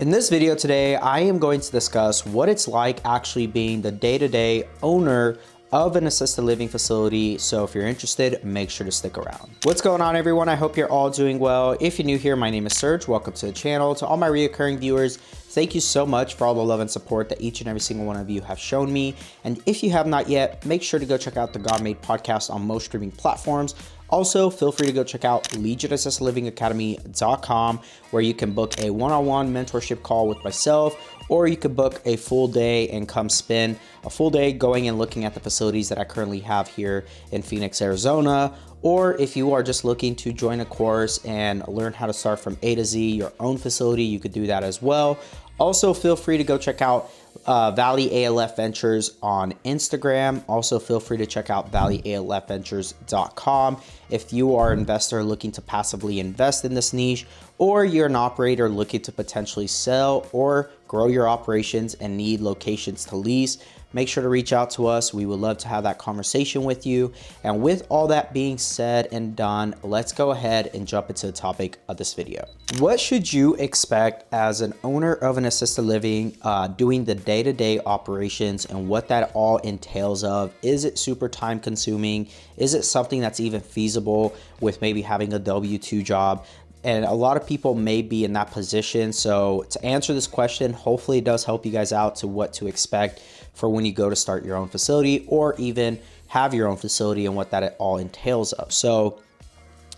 In this video today, I am going to discuss what it's like actually being the day-to-day owner of an assisted living facility. So if you're interested, make sure to stick around. What's going on, everyone? I hope you're all doing well. If you're new here, my name is Serge. Welcome to the channel. To all my reoccurring viewers, thank you so much for all the love and support that each and every single one of you have shown me. And if you have not yet, make sure to go check out the God Made podcast on most streaming platforms. Also, feel free to go check out legionassistedlivingacademy.com, where you can book a one-on-one mentorship call with myself, or you could book a full day and come spend a full day going and looking at the facilities that I currently have here in Phoenix, Arizona. Or if you are just looking to join a course and learn how to start from A to Z your own facility, you could do that as well. Also, feel free to go check out Valley ALF Ventures on Instagram. Also, feel free to check out valleyalfventures.com if you are an investor looking to passively invest in this niche, or you're an operator looking to potentially sell or grow your operations and need locations to lease. Make sure to reach out to us. We would love to have that conversation with you. And with all that being said and done, let's go ahead and jump into the topic of this video. What should you expect as an owner of an assisted living doing the day-to-day operations and what that all entails of? Is it super time consuming? Is it something that's even feasible with maybe having a W-2 job? And a lot of people may be in that position. So to answer this question, hopefully it does help you guys out to what to expect for when you go to start your own facility or even have your own facility and what that all entails of. So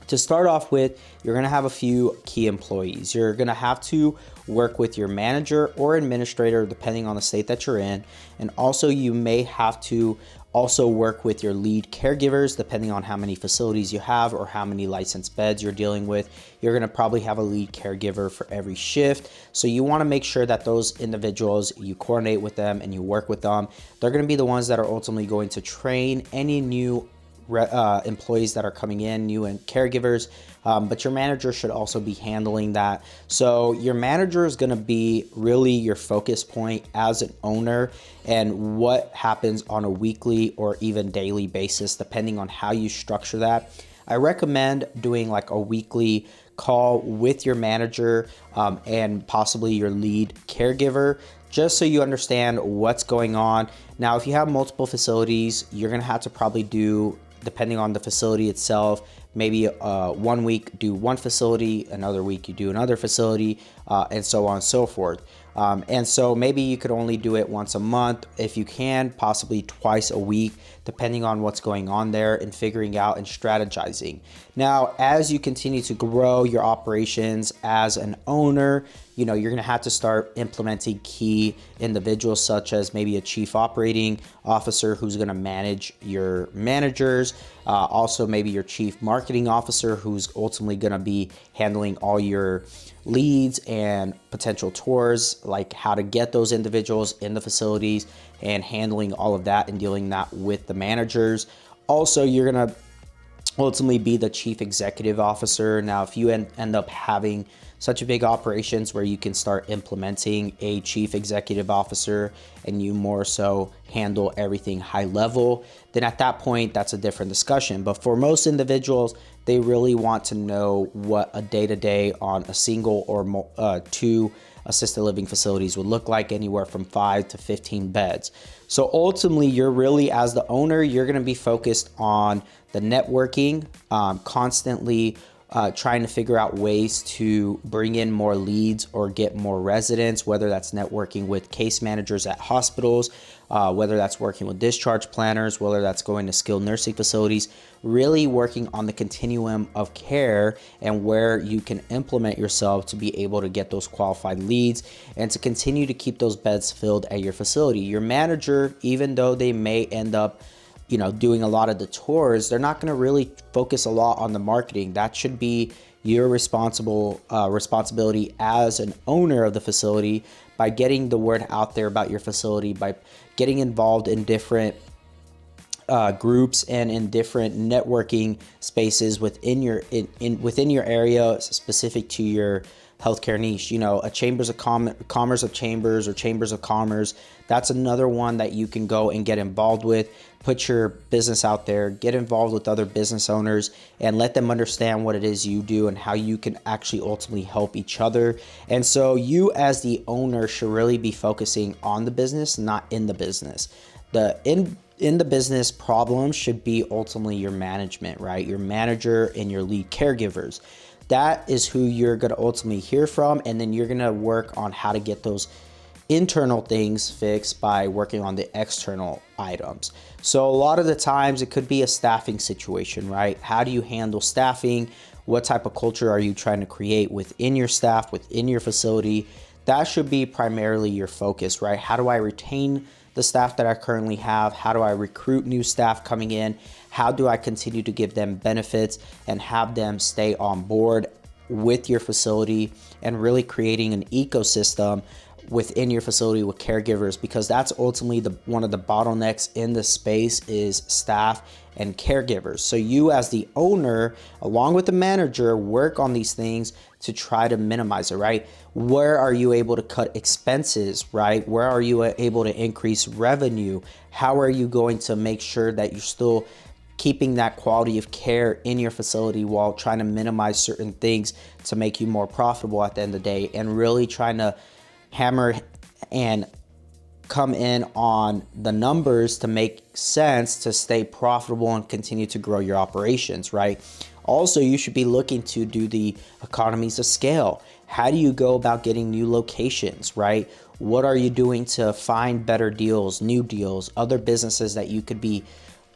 to start off with, you're going to have a few key employees. You're going to have to work with your manager or administrator, depending on the state that you're in. And also you may have to also work with your lead caregivers, depending on how many facilities you have or how many licensed beds you're dealing with. You're going to probably have a lead caregiver for every shift. So you want to make sure that those individuals, you coordinate with them and you work with them. They're going to be the ones that are ultimately going to train any new employees that are coming in, new and caregivers, but your manager should also be handling that. So your manager is going to be really your focus point as an owner, and what happens on a weekly or even daily basis, depending on how you structure that. I recommend doing like a weekly call with your manager and possibly your lead caregiver, just so you understand what's going on. Now, if you have multiple facilities, you're going to have to probably do, depending on the facility itself, maybe 1 week do one facility, another week you do another facility, and so on and so forth. And so maybe you could only do it once a month if you can, possibly twice a week, depending on what's going on there, and figuring out and strategizing. Now, as you continue to grow your operations as an owner, you're going to have to start implementing key individuals, such as maybe a chief operating officer who's going to manage your managers. Also, maybe your chief marketing officer, who's ultimately going to be handling all your leads and potential tours, like how to get those individuals in the facilities and handling all of that and dealing that with the managers. Also, you're going to ultimately be the chief executive officer. Now, if you end up having such a big operations where you can start implementing a chief executive officer and you more so handle everything high level, then at that point, that's a different discussion. But for most individuals, they really want to know what a day-to-day on a single or two assisted living facilities would look like, anywhere from 5 to 15 beds. So ultimately, you're really, as the owner, you're going to be focused on the networking, constantly trying to figure out ways to bring in more leads or get more residents, whether that's networking with case managers at hospitals, whether that's working with discharge planners, whether that's going to skilled nursing facilities, really working on the continuum of care and where you can implement yourself to be able to get those qualified leads and to continue to keep those beds filled at your facility. Your manager, even though they may end up doing a lot of the tours, they're not going to really focus a lot on the marketing. That should be your responsibility as an owner of the facility, by getting the word out there about your facility, by getting involved in different groups and in different networking spaces within your within your area, specific to your healthcare niche. You know, a chambers of commerce of chambers or chambers of commerce. That's another one that you can go and get involved with. Put your business out there, get involved with other business owners, and let them understand what it is you do and how you can actually ultimately help each other. And so you as the owner should really be focusing on the business, not in the business. The in the business problems should be ultimately your management, right? Your manager and your lead caregivers. That is who you're going to ultimately hear from, and then you're going to work on how to get those internal things fixed by working on the external items. So a lot of the times it could be a staffing situation, right? How do you handle staffing? What type of culture are you trying to create within your staff, within your facility? That should be primarily your focus, right? How do I retain the staff that I currently have? How do I recruit new staff coming in? How do I continue to give them benefits and have them stay on board with your facility, and really creating an ecosystem within your facility with caregivers, because that's ultimately one of the bottlenecks in the space is staff and caregivers. So you as the owner, along with the manager, work on these things to try to minimize it, right? Where are you able to cut expenses, right? Where are you able to increase revenue? How are you going to make sure that you're still keeping that quality of care in your facility while trying to minimize certain things to make you more profitable at the end of the day, and really trying to hammer and come in on the numbers to make sense to stay profitable and continue to grow your operations, right? Also, you should be looking to do the economies of scale. How do you go about getting new locations, right? What are you doing to find better deals, new deals, other businesses that you could be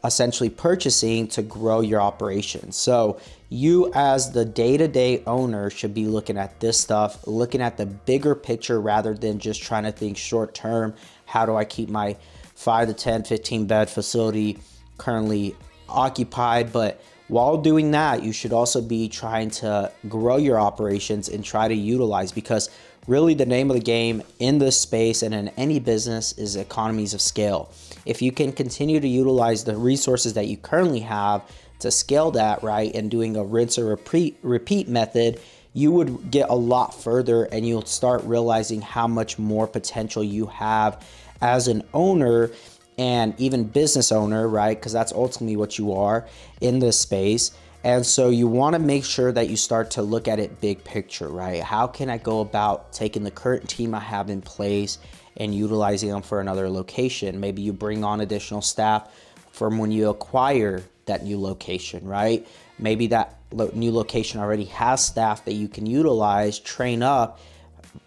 essentially purchasing to grow your operations? So you as the day-to-day owner should be looking at this stuff, looking at the bigger picture rather than just trying to think short term. How do I keep my 5 to 10, 15 bed facility currently occupied? But while doing that, you should also be trying to grow your operations and try to utilize, because really the name of the game in this space and in any business is economies of scale. If you can continue to utilize the resources that you currently have to scale that, right, and doing a rinse or repeat method, you would get a lot further, and you'll start realizing how much more potential you have as an owner and even business owner, right? Because that's ultimately what you are in this space. And so you want to make sure that you start to look at it big picture, right? How can I go about taking the current team I have in place and utilizing them for another location? Maybe you bring on additional staff from when you acquire that new location, right? Maybe that new location already has staff that you can utilize, train up,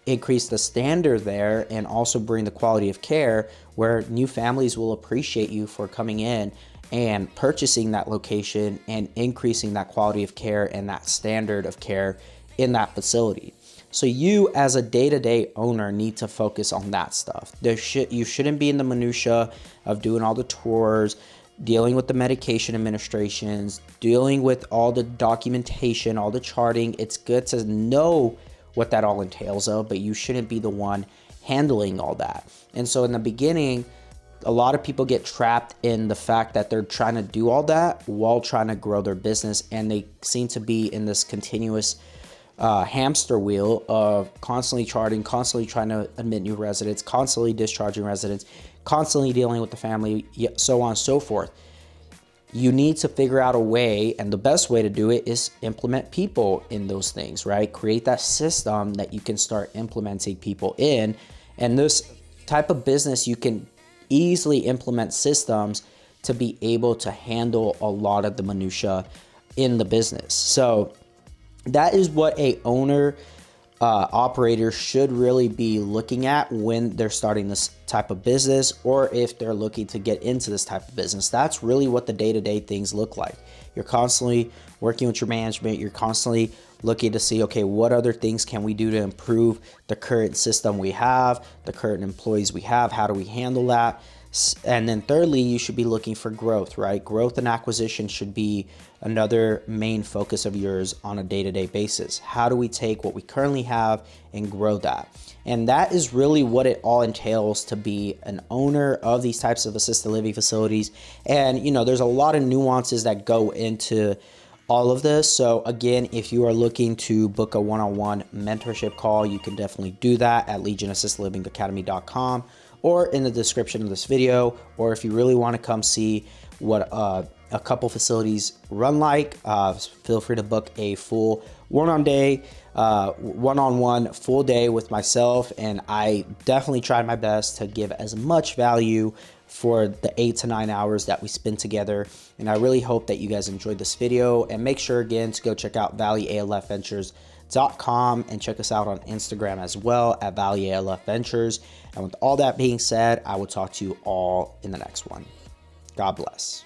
increase the standard there, and also bring the quality of care where new families will appreciate you for coming in and purchasing that location and increasing that quality of care and that standard of care in that facility. So you as a day-to-day owner need to focus on that stuff. You shouldn't be in the minutia of doing all the tours, dealing with the medication administrations, dealing with all the documentation, all the charting. It's good to know what that all entails but you shouldn't be the one handling all that. And so in the beginning, a lot of people get trapped in the fact that they're trying to do all that while trying to grow their business, and they seem to be in this continuous hamster wheel of constantly charting, constantly trying to admit new residents, constantly discharging residents, constantly dealing with the family, so on and so forth. You need to figure out a way, and the best way to do it is implement people in those things, right? Create that system that you can start implementing people in. And this type of business, you can easily implement systems to be able to handle a lot of the minutia in the business. So that is what a owner operator should really be looking at when they're starting this type of business, or if they're looking to get into this type of business. That's really what the day-to-day things look like. You're constantly working with your management. You're constantly looking to see, okay, what other things can we do to improve the current system we have, the current employees we have? How do we handle that? And then thirdly, you should be looking for growth, right? Growth and acquisition should be another main focus of yours on a day-to-day basis. How do we take what we currently have and grow that? And that is really what it all entails to be an owner of these types of assisted living facilities. And, there's a lot of nuances that go into all of this. So again, if you are looking to book a one-on-one mentorship call, you can definitely do that at legionassistedlivingacademy.com or in the description of this video. Or if you really want to come see what a couple facilities run like, feel free to book a full one-on-one full day with myself. And I definitely tried my best to give as much value for the 8 to 9 hours that we spend together. And I really hope that you guys enjoyed this video, and make sure again to go check out valleyalfventures.com and check us out on Instagram as well at valleyalfventures. And with all that being said, I will talk to you all in the next one. God bless.